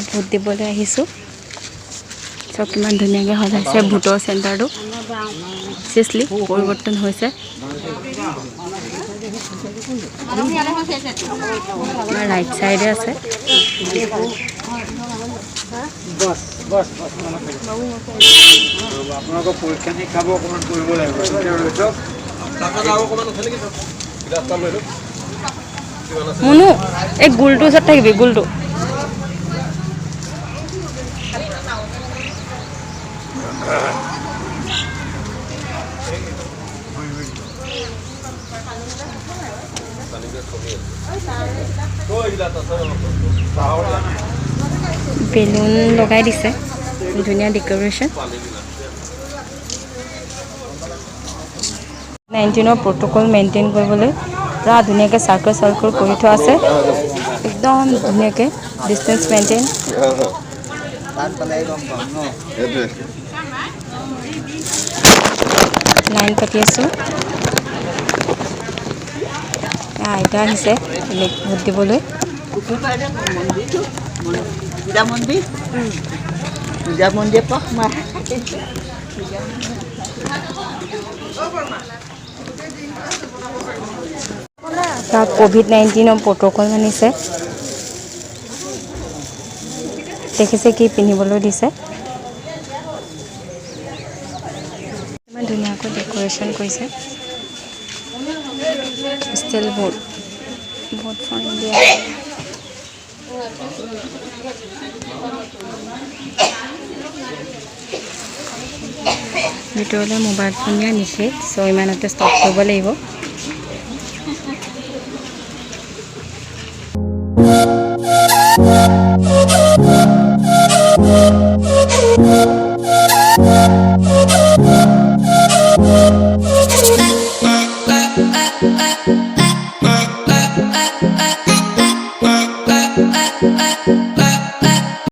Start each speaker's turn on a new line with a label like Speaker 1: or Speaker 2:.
Speaker 1: vote দিবলৈ আহিছোঁ চব কিমান ধুনীয়াকৈ সজাইছে ভোটৰ চেণ্টাৰটো চিৰিয়াছলি পৰিৱৰ্তন হৈছে আমাৰ ৰাইট চাইডে আছে
Speaker 2: আপোনালোকৰ পৰীক্ষা নিৰীক্ষাবোৰ অকণমান কৰিব লাগিব
Speaker 1: মুনু এই গোলটো ওচৰত থাকিবি গোলটো বেলুন লগাই দিছে ধুনীয়া ডেকোৰেশ্যন 19 প্ৰোটোকল মেইনটেইন কৰিবলৈ পুৰা ধুনীয়াকৈ চাৰ্কল কৰি থোৱা আছে একদম ধুনীয়াকৈ ডিষ্টেন্স মেইনটেইন লাইন পাতি আছোঁ আইতা আহিছে ভোট দিবলৈ COVID-19 প্ৰোটোকল মানিছে দেখিছে কি পিন্ধিবলৈ দিছে ইমান ধুনীয়াকৈ ডেকোৰেশ্যন কৰিছে ষ্টিল ভোট ফৰ ইণ্ডিয়া ভিতৰলৈ মোবাইল ফোন নিয়া নিষেধ চ' ইমানতে ষ্টপ কৰিব লাগিব